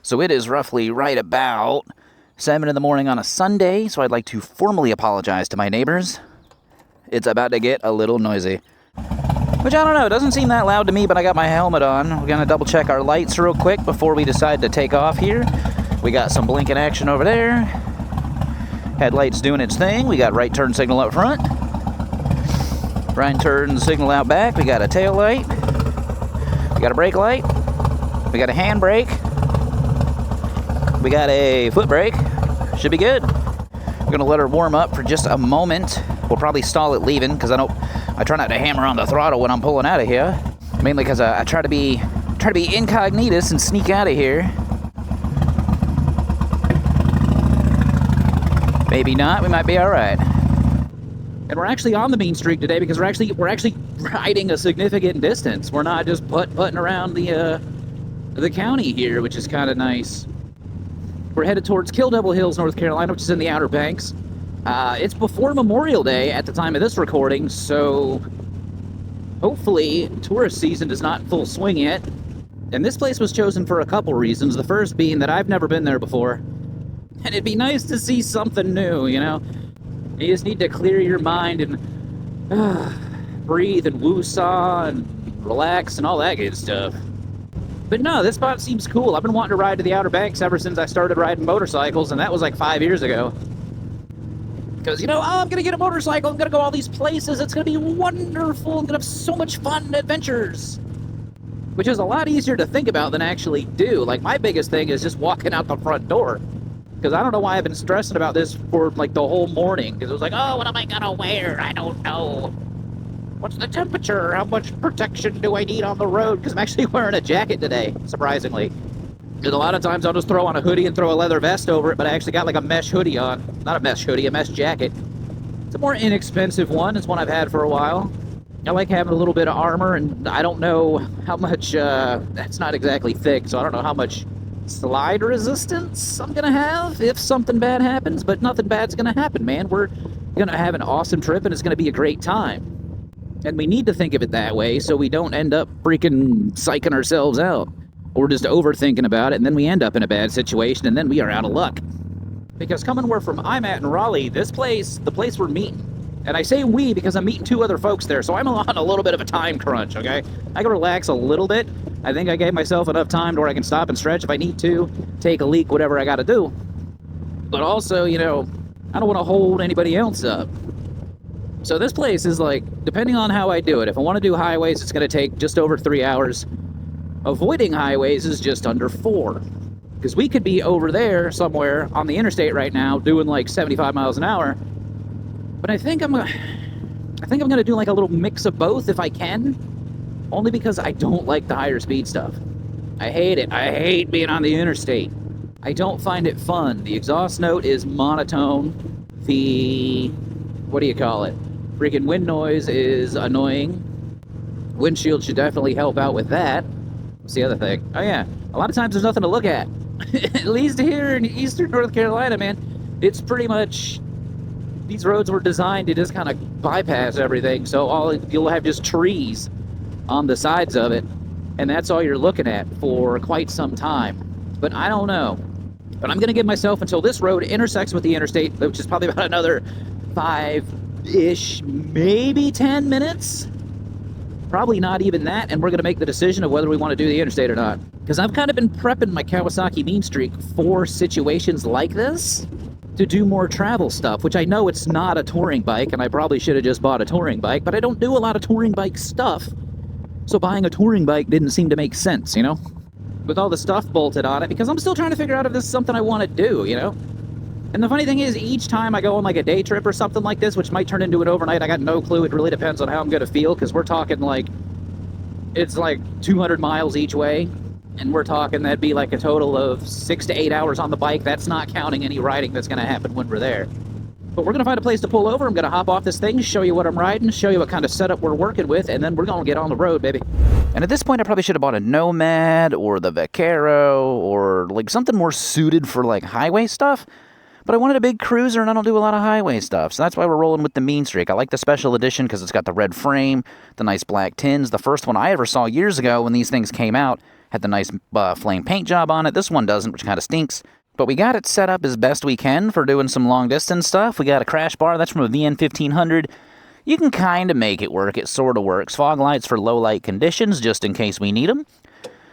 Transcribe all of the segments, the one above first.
So it is roughly right about 7 in the morning on a Sunday, so I'd like to formally apologize to my neighbors. It's about to get a little noisy. Which, I don't know, doesn't seem that loud to me, but I got my helmet on. We're going to double check our lights real quick before we decide to take off here. We got some blinking action over there. Headlights doing its thing. We got right turn signal up front. Right turn signal out back. We got a tail light. We got a brake light. We got a hand brake. We got a foot brake. Should be good. We're going to let her warm up for just a moment. We'll probably stall it leaving because I try not to hammer on the throttle when I'm pulling out of here. Mainly because I try to be incognitus and sneak out of here. Maybe not. We might be all right. And we're actually on the Mean Streak today because we're actually riding a significant distance. We're not just putting around the county here, which is kind of nice. We're headed towards Kill Devil Hills, North Carolina, which is in the Outer Banks. It's before Memorial Day at the time of this recording, so hopefully tourist season is not in full swing yet. And this place was chosen for a couple reasons. The first being that I've never been there before. And it'd be nice to see something new, you know? You just need to clear your mind and breathe and woo-saw and relax and all that good stuff. But no, this spot seems cool. I've been wanting to ride to the Outer Banks ever since I started riding motorcycles, and that was like 5 years ago. Because, you know, I'm going to get a motorcycle, I'm going to go all these places, it's going to be wonderful, I'm going to have so much fun and adventures. Which is a lot easier to think about than actually do. Like, my biggest thing is just walking out the front door. Because I don't know why I've been stressing about this for, like, the whole morning. Because it was like, oh, what am I going to wear? I don't know. What's the temperature? How much protection do I need on the road? Because I'm actually wearing a jacket today, surprisingly. Because a lot of times I'll just throw on a hoodie and throw a leather vest over it, but I actually got like a mesh hoodie on. Not a mesh hoodie, a mesh jacket. It's a more inexpensive one. It's one I've had for a while. I like having a little bit of armor, and I don't know how much, that's not exactly thick, so I don't know how much slide resistance I'm going to have if something bad happens, but nothing bad's going to happen, man. We're going to have an awesome trip, and it's going to be a great time. And we need to think of it that way so we don't end up freaking psyching ourselves out. Or just overthinking about it, and then we end up in a bad situation, and then we are out of luck. Because coming where I'm at in Raleigh, the place we're meeting, and I say we because I'm meeting 2 other folks there, so I'm on a little bit of a time crunch, okay? I can relax a little bit. I think I gave myself enough time to where I can stop and stretch if I need to, take a leak, whatever I gotta do. But also, you know, I don't want to hold anybody else up. So this place is like, depending on how I do it, if I want to do highways, it's going to take just over 3 hours. Avoiding highways is just under 4. Because we could be over there somewhere on the interstate right now doing like 75 miles an hour. But I think I'm gonna do like a little mix of both if I can. Only because I don't like the higher speed stuff. I hate it. I hate being on the interstate. I don't find it fun. The exhaust note is monotone. The, what do you call it? Freaking wind noise is annoying. Windshield should definitely help out with that. What's the other thing? Oh yeah, a lot of times there's nothing to look at. At least here in eastern North Carolina, man, it's pretty much, these roads were designed to just kind of bypass everything, so you'll have just trees on the sides of it, and that's all you're looking at for quite some time. But I don't know. But I'm going to give myself until this road intersects with the interstate, which is probably about another 5-ish, maybe 10 minutes. Probably not even that, and we're going to make the decision of whether we want to do the interstate or not. Because I've kind of been prepping my Kawasaki Mean Streak for situations like this to do more travel stuff, which I know it's not a touring bike, and I probably should have just bought a touring bike, but I don't do a lot of touring bike stuff, so buying a touring bike didn't seem to make sense, you know? With all the stuff bolted on it, because I'm still trying to figure out if this is something I want to do, you know? And the funny thing is, each time I go on like a day trip or something like this, which might turn into an overnight, I got no clue. It really depends on how I'm going to feel, because we're talking like, it's like 200 miles each way, and we're talking that'd be like a total of 6 to 8 hours on the bike. That's not counting any riding that's going to happen when we're there. But we're going to find a place to pull over. I'm going to hop off this thing, show you what I'm riding, show you what kind of setup we're working with, and then we're going to get on the road, baby. And at this point, I probably should have bought a Nomad or the Vaquero or like something more suited for like highway stuff. But I wanted a big cruiser, and I don't do a lot of highway stuff, so that's why we're rolling with the Mean Streak. I like the special edition because it's got the red frame, the nice black tins. The first one I ever saw years ago when these things came out Had the nice flame paint job on it. This one doesn't, which kind of stinks. But we got it set up as best we can for doing some long distance stuff. We got a crash bar. That's from a VN 1500. You can kind of make it work. It sort of works. Fog lights for low light conditions, just in case we need them.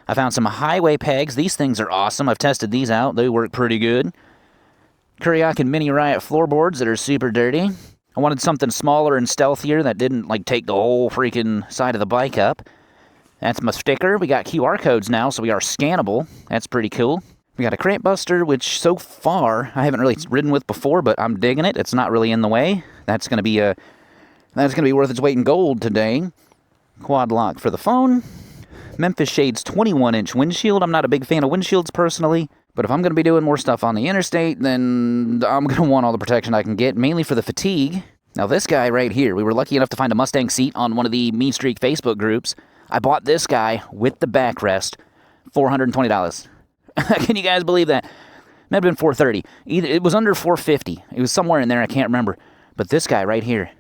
I found some highway pegs. These things are awesome. I've tested these out. They work pretty good. Kuriokin Mini Riot floorboards that are super dirty. I wanted something smaller and stealthier that didn't, like, take the whole freaking side of the bike up. That's my sticker. We got QR codes now, so we are scannable. That's pretty cool. We got a cramp buster, which so far I haven't really ridden with before, but I'm digging it. It's not really in the way. That's gonna be worth its weight in gold today. Quad lock for the phone. Memphis Shades 21-inch windshield. I'm not a big fan of windshields personally, but if I'm going to be doing more stuff on the interstate, then I'm going to want all the protection I can get, mainly for the fatigue. Now this guy right here, we were lucky enough to find a Mustang seat on one of the Mean Streak Facebook groups. I bought this guy with the backrest, $420. Can you guys believe that? Might have been $430. It was under $450. It was somewhere in there, I can't remember. But this guy right here,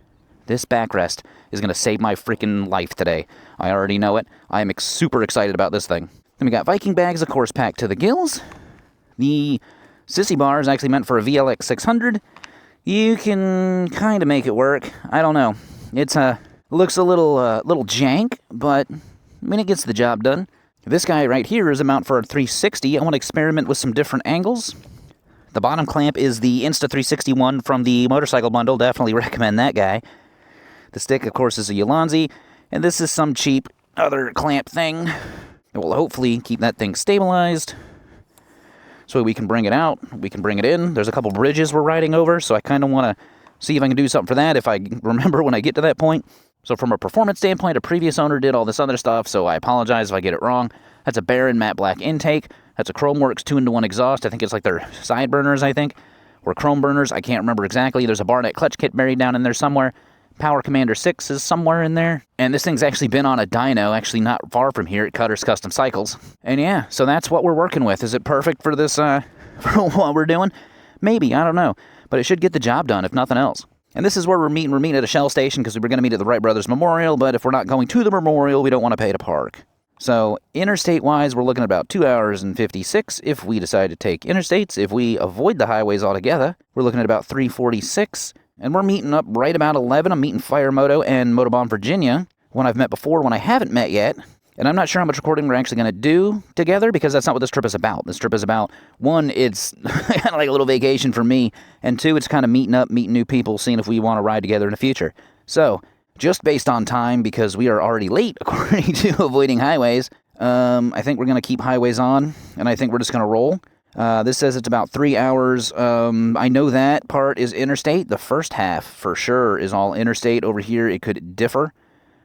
this backrest, is going to save my freaking life today. I already know it. I am super excited about this thing. Then we got Viking bags, of course, packed to the gills. The sissy bar is actually meant for a VLX 600. You can kind of make it work. I don't know. It's looks a little jank, but I mean, it gets the job done. This guy right here is a mount for a 360. I want to experiment with some different angles. The bottom clamp is the Insta361 from the motorcycle bundle. Definitely recommend that guy. The stick, of course, is a Ulanzi, and this is some cheap other clamp thing. It will hopefully keep that thing stabilized so we can bring it out, we can bring it in. There's a couple bridges we're riding over, so I kind of want to see if I can do something for that if I remember when I get to that point. So from a performance standpoint, a previous owner did all this other stuff, so I apologize if I get it wrong. That's a Baron matte black intake. That's a Chromeworks 2-in-1 exhaust. I think it's like their side burners, I think, or chrome burners. I can't remember exactly. There's a Barnett clutch kit buried down in there somewhere. Power Commander 6 is somewhere in there. And this thing's actually been on a dyno, actually not far from here at Cutter's Custom Cycles. And yeah, so that's what we're working with. Is it perfect for this, for what we're doing? Maybe, I don't know. But it should get the job done, if nothing else. And this is where we're meeting. We're meeting at a Shell station because we were going to meet at the Wright Brothers Memorial, but if we're not going to the memorial, we don't want to pay to park. So interstate-wise, we're looking at about 2 hours and 56 if we decide to take interstates. If we avoid the highways altogether, we're looking at about 346. And we're meeting up right about 11. I'm meeting Fire Moto and Motobomb Virginia, one I've met before, one I haven't met yet. And I'm not sure how much recording we're actually going to do together because that's not what this trip is about. This trip is about, one, it's kind of like a little vacation for me, and two, it's kind of meeting up, meeting new people, seeing if we want to ride together in the future. So, just based on time, because we are already late according to avoiding highways, I think we're going to keep highways on, and I think we're just going to roll. This says it's about 3 hours. I know that part is interstate. The first half, for sure, is all interstate. Over here, it could differ.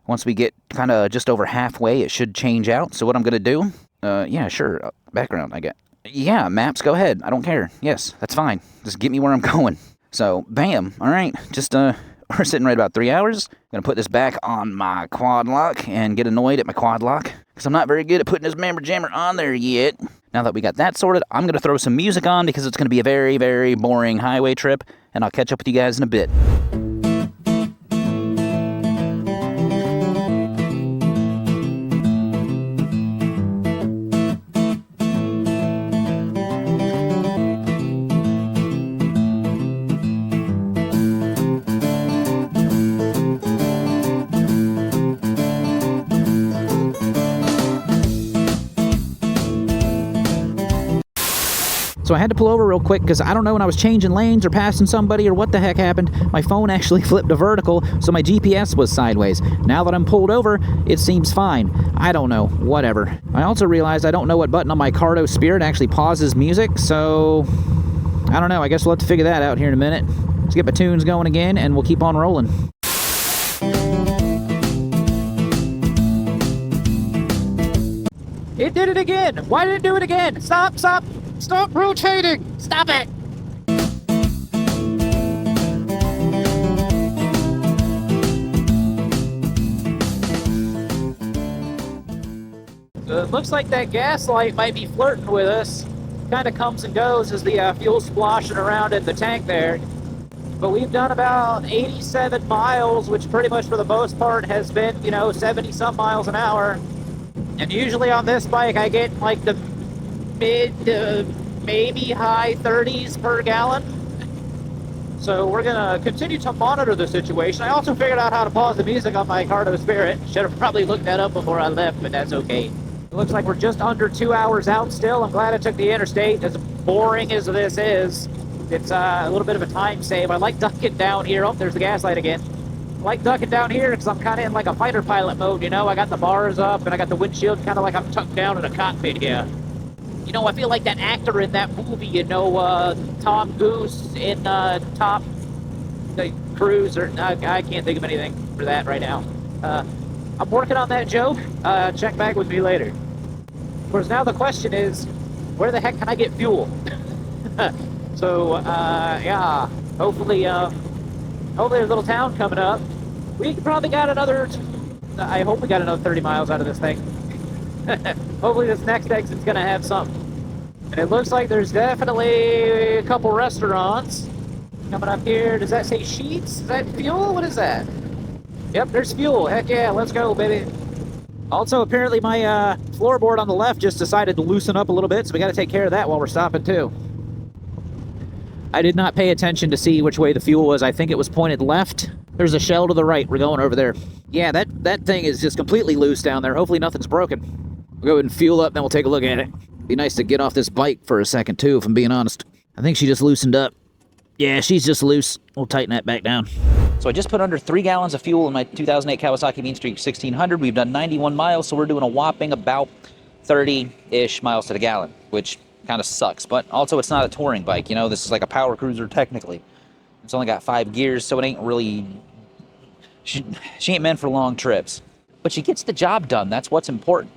Once we get kind of just over halfway, it should change out. So what I'm going to do, yeah, sure, background, I get. Yeah, maps, go ahead. I don't care. Yes, that's fine. Just get me where I'm going. So, bam. All right, just, we're sitting right about 3 hours. I'm going to put this back on my quad lock and get annoyed at my quad lock because I'm not very good at putting this mammer jammer on there yet. Now that we got that sorted, I'm going to throw some music on because it's going to be a very, very boring highway trip, and I'll catch up with you guys in a bit. So I had to pull over real quick because I don't know when I was changing lanes or passing somebody or what the heck happened. My phone actually flipped to vertical, so my GPS was sideways. Now that I'm pulled over, it seems fine. I don't know. Whatever. I also realized I don't know what button on my Cardo Spirit actually pauses music, so I don't know. I guess we'll have to figure that out here in a minute. Let's get my tunes going again, and we'll keep on rolling. It did it again! Why did it do it again? Stop, stop! Stop rotating! Stop it! So it looks like that gas light might be flirting with us. Kind of comes and goes as the fuel's splashing around in the tank there. But we've done about 87 miles, which pretty much for the most part has been, 70-some miles an hour. And usually on this bike, I get like the mid to maybe high 30s per gallon. So we're gonna continue to monitor the situation. I also figured out how to pause the music on my Cardo Spirit. Should have probably looked that up before I left, but that's okay. It looks like we're just under 2 hours out still. I'm glad I took the interstate. As boring as this is, it's a little bit of a time save. I like ducking down here. Oh, there's the gas light again. I like ducking down here because I'm kind of in like a fighter pilot mode, you know? I got the bars up and I got the windshield kind of like I'm tucked down in a cockpit here. You know, I feel like that actor in that movie, you know, Tom Goose in Top Cruise, or I can't think of anything for that right now. I'm working on that joke. Check back with me later. Of course, now the question is, where the heck can I get fuel? So, yeah, hopefully a little town coming up. We probably got another, I hope we got another 30 miles out of this thing. Hopefully this next exit's gonna have something. And it looks like there's definitely a couple restaurants coming up here. Does that say Sheets? Is that fuel? What is that? Yep, there's fuel. Heck yeah, let's go, baby. Also, apparently my floorboard on the left just decided to loosen up a little bit, so we got to take care of that while we're stopping too. I did not pay attention to see which way the fuel was. I think it was pointed left. There's a shell to the right. We're going over there. Yeah, that thing is just completely loose down there. Hopefully nothing's broken. We'll go ahead and fuel up, then we'll take a look at it. Be nice to get off this bike for a second too, if I'm being honest. I think she just loosened up. Yeah, she's just loose. We'll tighten that back down. So I just put under 3 gallons of fuel in my 2008 Kawasaki Mean Streak 1600. We've done 91 miles, so we're doing a whopping about 30-ish miles to the gallon, which kind of sucks. But also, it's not a touring bike. You know, this is like a power cruiser technically. It's only got 5 gears, so it ain't really... She ain't meant for long trips. But she gets the job done. That's what's important.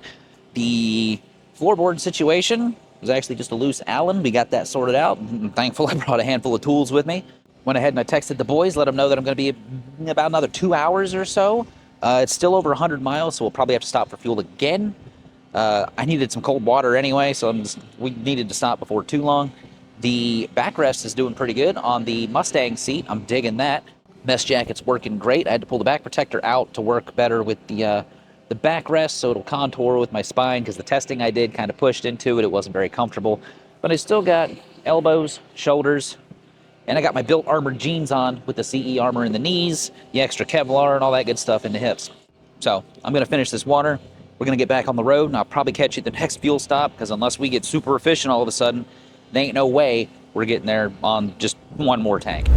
The floorboard situation was actually just a loose Allen. We got that sorted out. I'm thankful I brought a handful of tools with me. Went ahead and I texted the boys, let them know that I'm going to be about another 2 hours or so. It's still over 100 miles, so we'll probably have to stop for fuel again. I needed some cold water anyway, so we needed to stop before too long. The backrest is doing pretty good on the Mustang seat. I'm digging that. Mesh jacket's working great. I had to pull the back protector out to work better with the backrest, so it'll contour with my spine, because the testing I did kind of pushed into it. It wasn't very comfortable. But I still got elbows, shoulders, and I got my built armored jeans on with the CE armor in the knees, the extra Kevlar, and all that good stuff in the hips. So I'm going to finish this water. We're going to get back on the road, and I'll probably catch you at the next fuel stop, because unless we get super efficient all of a sudden, there ain't no way we're getting there on just one more tank.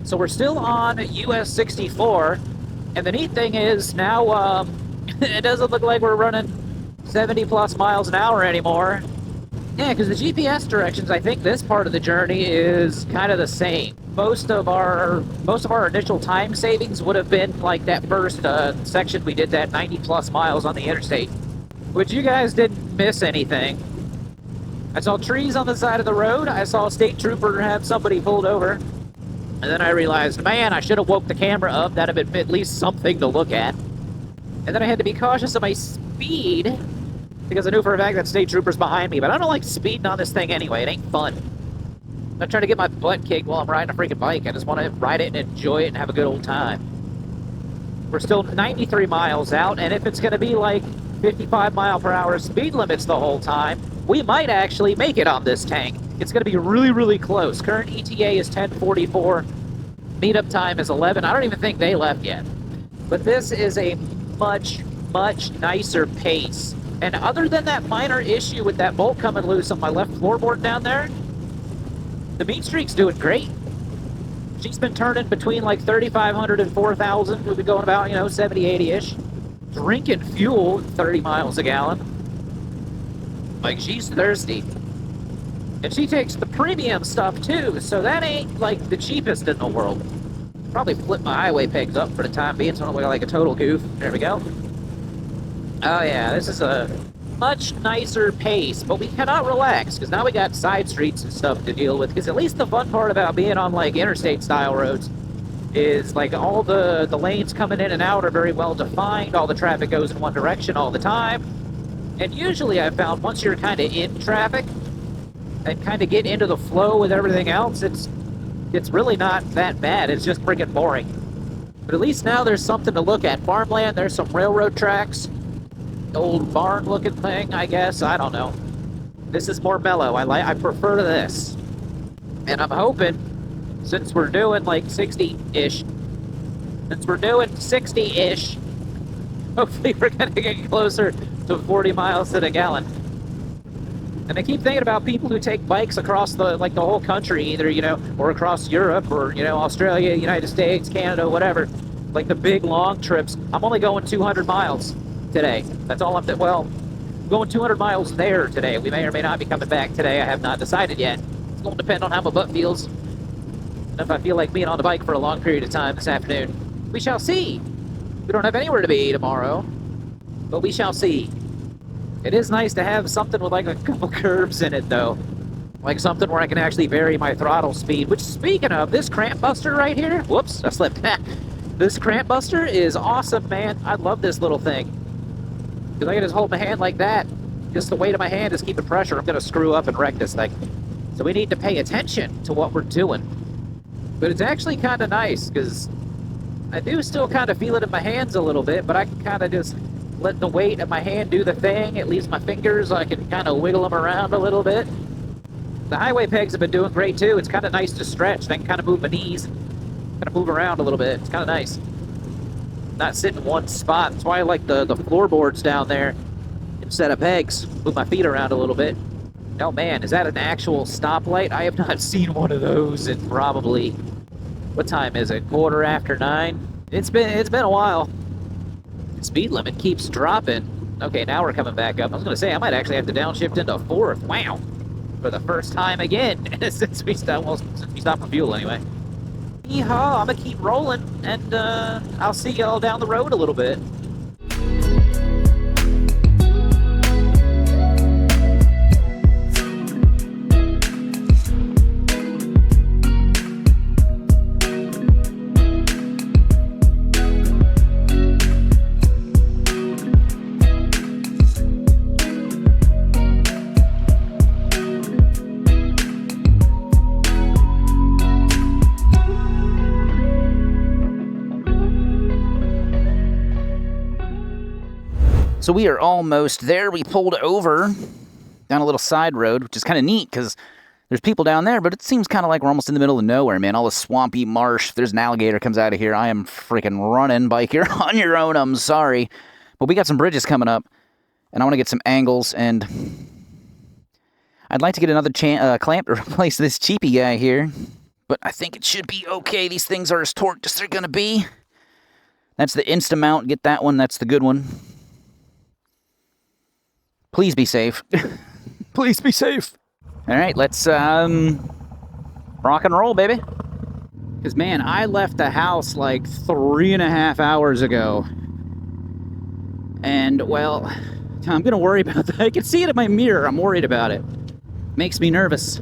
So we're still on US 64, and the neat thing is now it doesn't look like we're running 70 plus miles an hour anymore. Yeah, because the GPS directions, I think this part of the journey is kind of the same. Most of our initial time savings would have been like that first section we did, that 90 plus miles on the interstate, which you guys didn't miss anything. I saw trees on the side of the road. I saw a state trooper have somebody pulled over. And then I realized, man, I should have woke the camera up. That'd have been at least something to look at. And then I had to be cautious of my speed, because I knew for a fact that state trooper's behind me. But I don't like speeding on this thing anyway. It ain't fun. I'm not trying to get my butt kicked while I'm riding a freaking bike. I just want to ride it and enjoy it and have a good old time. We're still 93 miles out, and if it's going to be like 55 mile per hour speed limits the whole time, we might actually make it on this tank. It's going to be really, really close. Current ETA is 10:44. Meetup time is 11. I don't even think they left yet. But this is a much, much nicer pace. And other than that minor issue with that bolt coming loose on my left floorboard down there, the Mean Streak's doing great. She's been turning between like 3,500 and 4,000. We've been going about, 70, 80-ish. Drinking fuel 30 miles a gallon. Like, she's thirsty. And she takes the premium stuff too, so that ain't like the cheapest in the world. Probably flip my highway pegs up for the time being so I don't look like a total goof. There we go. Oh yeah, this is a much nicer pace, but we cannot relax because now we got side streets and stuff to deal with. Because at least the fun part about being on like interstate style roads is like all the lanes coming in and out are very well defined. All the traffic goes in one direction all the time. And usually I've found once you're kind of in traffic and kind of get into the flow with everything else, it's really not that bad. It's just freaking boring. But at least now there's something to look at. Farmland, there's some railroad tracks. Old barn looking thing, I guess. I don't know. This is more mellow. I prefer this. And I'm hoping, since we're doing like 60-ish, hopefully we're gonna get closer to 40 miles to the gallon. And I keep thinking about people who take bikes across the whole country, either, or across Europe or, Australia, United States, Canada, whatever. Like the big long trips. I'm only going 200 miles today. That's all I'm going 200 miles there today. We may or may not be coming back today. I have not decided yet. It's going to depend on how my butt feels. And if I feel like being on the bike for a long period of time this afternoon. We shall see. We don't have anywhere to be tomorrow, but we shall see. It is nice to have something with like a couple curves in it though. Like something where I can actually vary my throttle speed. Which, speaking of, this cramp buster right here, whoops, I slipped. This cramp buster is awesome, man. I love this little thing. Because I can just hold my hand like that. Just the weight of my hand is keeping pressure. I'm going to screw up and wreck this thing. So we need to pay attention to what we're doing. But it's actually kind of nice, because I do still kind of feel it in my hands a little bit, but I can kind of just let the weight of my hand do the thing. It leaves my fingers. I can kind of wiggle them around a little bit. The highway pegs have been doing great, too. It's kind of nice to stretch. I can kind of move my knees, kind of move around a little bit. It's kind of nice. Not sit in one spot. That's why I like the floorboards down there instead of pegs. Move my feet around a little bit. Oh man, is that an actual stoplight? I have not seen one of those in probably, what time is it? 9:15? It's been a while. The speed limit keeps dropping. Okay, now we're coming back up. I was gonna say I might actually have to downshift into 4th. Wow. For the first time again since we stopped for fuel anyway. Yeehaw, I'm gonna keep rolling, and I'll see y'all down the road a little bit. So we are almost there. We pulled over down a little side road, which is kind of neat because there's people down there, but it seems kind of like we're almost in the middle of nowhere, man. All this swampy marsh. If there's an alligator comes out of here, I am freaking running. Bike, you're on your own. I'm sorry. But we got some bridges coming up, and I want to get some angles, and I'd like to get another clamp to replace this cheapy guy here, but I think it should be okay. These things are as torqued as they're going to be. That's the Instamount. Get that one. That's the good one. Please be safe. Please be safe. All right, let's rock and roll, baby. Because, man, I left the house like 3.5 hours ago. And, well, I'm going to worry about that. I can see it in my mirror. I'm worried about it. Makes me nervous.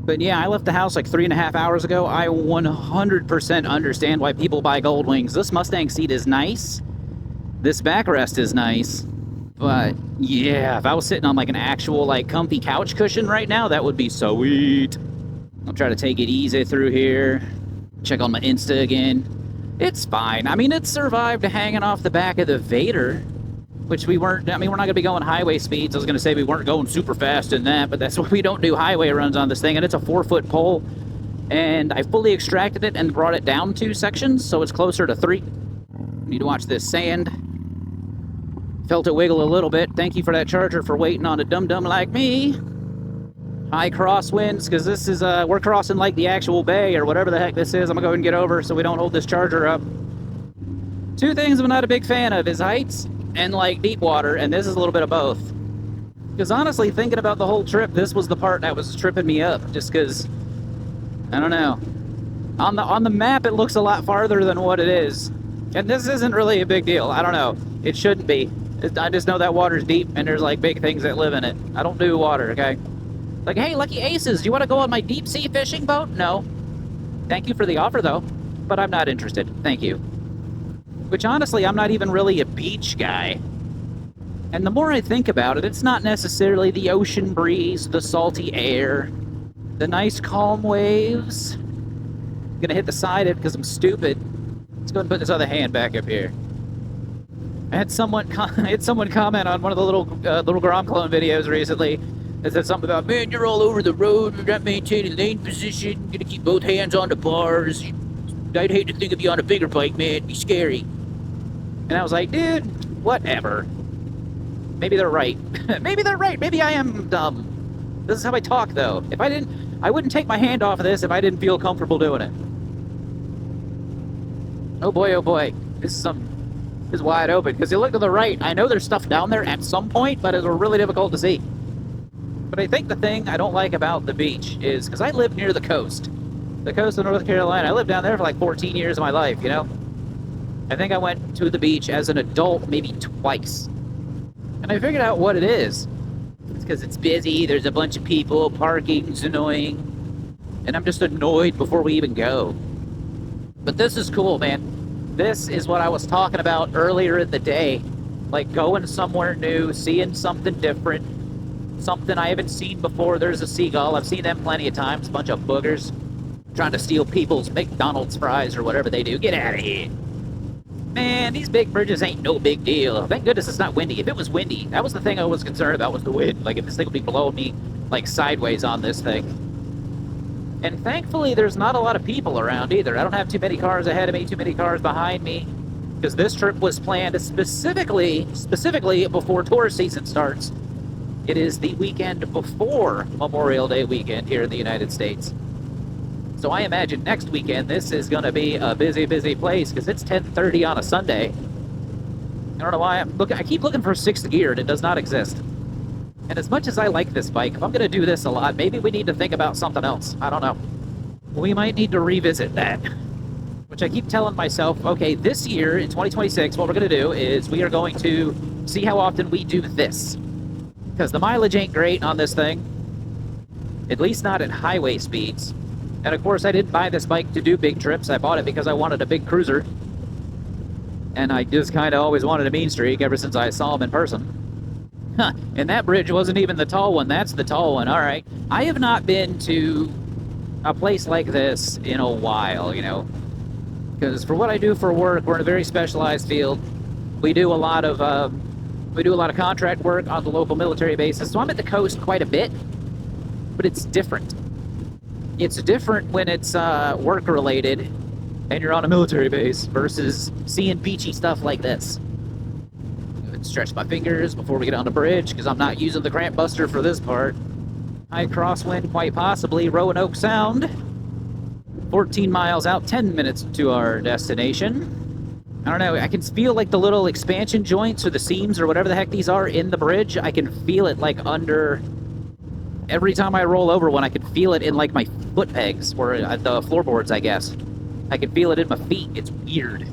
But, yeah, I left the house like 3.5 hours ago. I 100% understand why people buy Gold Wings. This Mustang seat is nice. This backrest is nice. But, yeah, if I was sitting on, like, an actual, like, comfy couch cushion right now, that would be sweet. I'll try to take it easy through here. Check on my Insta again. It's fine. I mean, it survived hanging off the back of the Vader, which we weren't, I mean, we're not going to be going highway speeds. I was going to say we weren't going super fast in that, but that's why we don't do highway runs on this thing. And it's a 4-foot pole, and I fully extracted it and brought it down 2 sections, so it's closer to 3. Need to watch this sand. Felt it wiggle a little bit. Thank you for that charger for waiting on a dum-dum like me. High crosswinds, because this is, we're crossing like the actual bay or whatever the heck this is. I'm gonna go ahead and get over so we don't hold this charger up. 2 things I'm not a big fan of is heights and like deep water, and this is a little bit of both. Because honestly, thinking about the whole trip, this was the part that was tripping me up, just because, I don't know. On the map, it looks a lot farther than what it is. And this isn't really a big deal. I don't know. It shouldn't be. I just know that water's deep and there's like big things that live in it. I don't do water, okay? Like, hey, Lucky Aces, do you want to go on my deep sea fishing boat? No. Thank you for the offer, though, but I'm not interested. Thank you. Which, honestly, I'm not even really a beach guy. And the more I think about it, it's not necessarily the ocean breeze, the salty air, the nice calm waves. I'm gonna hit the side of it because I'm stupid. Let's go and put this other hand back up here. I had someone comment on one of the little Grom clone videos recently. It said something about, man, you're all over the road, you're not maintaining lane position, you're gonna keep both hands on the bars. I'd hate to think of you on a bigger bike, man, it'd be scary. And I was like, dude, whatever. Maybe they're right. Maybe they're right. Maybe I am dumb. This is how I talk, though. I wouldn't take my hand off of this if I didn't feel comfortable doing it. Oh boy, this is wide open. Because you look to the right, I know there's stuff down there at some point, but it's really difficult to see. But I think the thing I don't like about the beach is, because I live near the coast of North Carolina. I lived down there for like 14 years of my life, you know? I think I went to the beach as an adult maybe twice. And I figured out what it is. It's because it's busy, there's a bunch of people, parking's annoying, and I'm just annoyed before we even go. But this is cool, man. This is what I was talking about earlier in the day. Like going somewhere new, seeing something different, something I haven't seen before. There's a seagull. I've seen them plenty of times. A bunch of boogers trying to steal people's McDonald's fries or whatever they do. Get out of here. Man, these big bridges ain't no big deal. Thank goodness it's not windy. If it was windy, that was the thing I was concerned about, was the wind. Like, if this thing would be blowing me, like, sideways on this thing. And thankfully, there's not a lot of people around either. I don't have too many cars ahead of me, too many cars behind me. Because this trip was planned specifically before tourist season starts. It is the weekend before Memorial Day weekend here in the United States. So I imagine next weekend this is going to be a busy, busy place because it's 10:30 on a Sunday. I don't know why I keep looking for sixth gear and it does not exist. And as much as I like this bike, if I'm going to do this a lot, maybe we need to think about something else. I don't know. We might need to revisit that. Which I keep telling myself, okay, this year in 2026, what we're going to do is we are going to see how often we do this. Because the mileage ain't great on this thing. At least not at highway speeds. And of course, I didn't buy this bike to do big trips. I bought it because I wanted a big cruiser. And I just kind of always wanted a Mean Streak ever since I saw him in person. Huh, and that bridge wasn't even the tall one. That's the tall one. All right. I have not been to a place like this in a while, you know. Because for what I do for work, we're in a very specialized field. We do a lot of contract work on the local military bases. So I'm at the coast quite a bit. But it's different. It's different when it's work-related and you're on a military base versus seeing beachy stuff like this. Stretch my fingers before we get on the bridge because I'm not using the cramp buster for this part. High crosswind, quite possibly. Roanoke Sound. 14 miles out, 10 minutes to our destination. I don't know, I can feel like the little expansion joints or the seams or whatever the heck these are in the bridge. I can feel it like under... Every time I roll over one, I can feel it in like my foot pegs, or the floorboards, I guess. I can feel it in my feet. It's weird.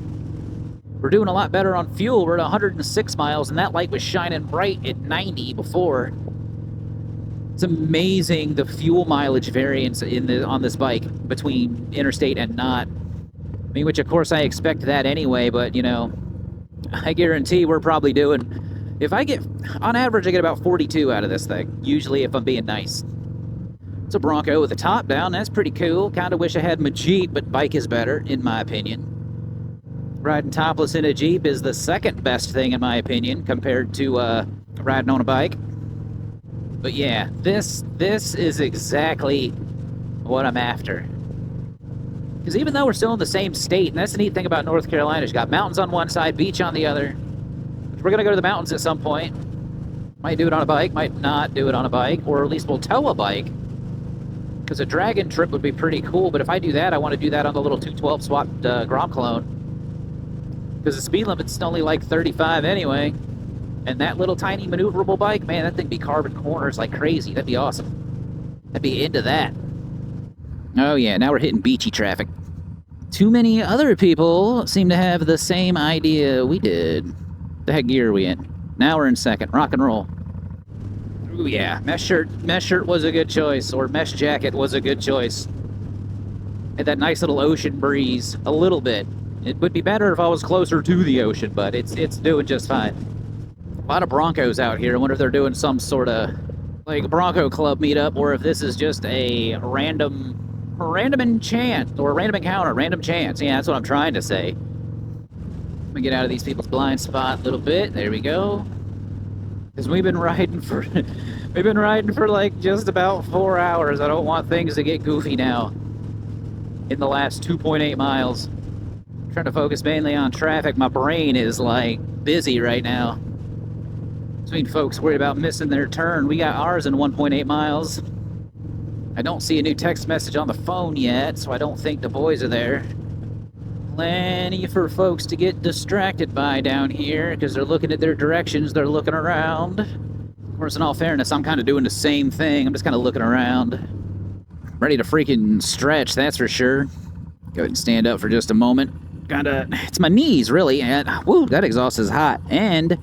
We're doing a lot better on fuel. We're at 106 miles, and that light was shining bright at 90 before. It's amazing the fuel mileage variance on this bike between interstate and not. I mean, which of course I expect that anyway, but you know, I guarantee we're probably doing... on average, I get about 42 out of this thing, usually if I'm being nice. It's a Bronco with a top down, that's pretty cool. Kind of wish I had my Jeep, but bike is better, in my opinion. Riding topless in a Jeep is the second best thing, in my opinion, compared to riding on a bike. But yeah, this is exactly what I'm after. Because even though we're still in the same state, and that's the neat thing about North Carolina, it's got mountains on one side, beach on the other. We're going to go to the mountains at some point. Might do it on a bike, might not do it on a bike, or at least we'll tow a bike. Because a dragon trip would be pretty cool, but if I do that, I want to do that on the little 212 swapped Grom clone. Because the speed limit's only like 35 anyway. And that little tiny maneuverable bike, man, that thing be carving corners like crazy. That'd be awesome. I'd be into that. Oh yeah, now we're hitting beachy traffic. Too many other people seem to have the same idea we did. The heck gear are we in? Now we're in second. Rock and roll. Ooh, yeah. Mesh shirt was a good choice, or mesh jacket was a good choice. Had that nice little ocean breeze, a little bit. It would be better if I was closer to the ocean, but it's doing just fine. A lot of Broncos out here. I wonder if they're doing some sort of like Bronco Club meetup, or if this is just a random enchant, or random encounter, random chance. Yeah, that's what I'm trying to say. Let me get out of these people's blind spot a little bit. There we go. Because we've been riding for like just about 4 hours. I don't want things to get goofy now. In the last 2.8 miles. I'm trying to focus mainly on traffic. My brain is like busy right now. Between folks worried about missing their turn, we got ours in 1.8 miles. I don't see a new text message on the phone yet, so I don't think the boys are there. Plenty for folks to get distracted by down here, because they're looking at their directions, they're looking around. Of course, in all fairness, I'm kind of doing the same thing. I'm just kind of looking around. Ready to freaking stretch, that's for sure. Go ahead and stand up for just a moment. It's my knees, really, and woo, that exhaust is hot. And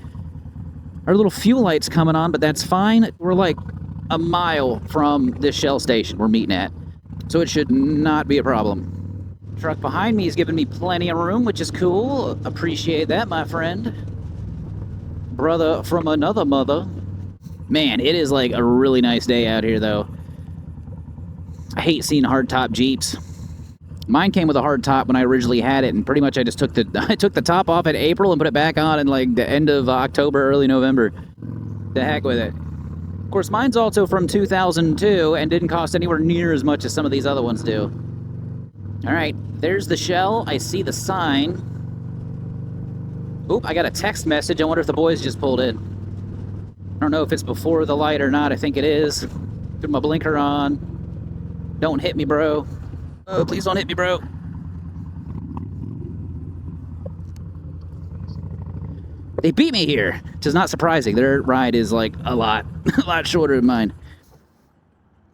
our little fuel light's coming on, but that's fine. We're like a mile from this Shell station we're meeting at, so it should not be a problem. Truck behind me is giving me plenty of room, which is cool. Appreciate that, my friend. Brother from another mother. Man, it is like a really nice day out here, though. I hate seeing hardtop Jeeps. Mine came with a hard top when I originally had it, and pretty much I just took the top off in April and put it back on in like the end of October, early November. The heck with it. Of course, mine's also from 2002 and didn't cost anywhere near as much as some of these other ones do. All right, there's the Shell. I see the sign. Oop, I got a text message. I wonder if the boys just pulled in. I don't know if it's before the light or not. I think it is. Put my blinker on. Don't hit me, bro. Oh, please don't hit me, bro. They beat me here, which is not surprising. Their ride is like a lot shorter than mine.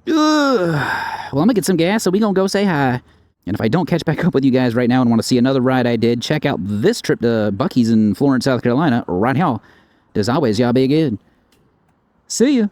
Ugh. Well, I'm gonna get some gas, so we gonna go say hi. And if I don't catch back up with you guys right now and want to see another ride I did, check out this trip to Buc-ee's in Florence, South Carolina, right here. As always, y'all be good. See ya.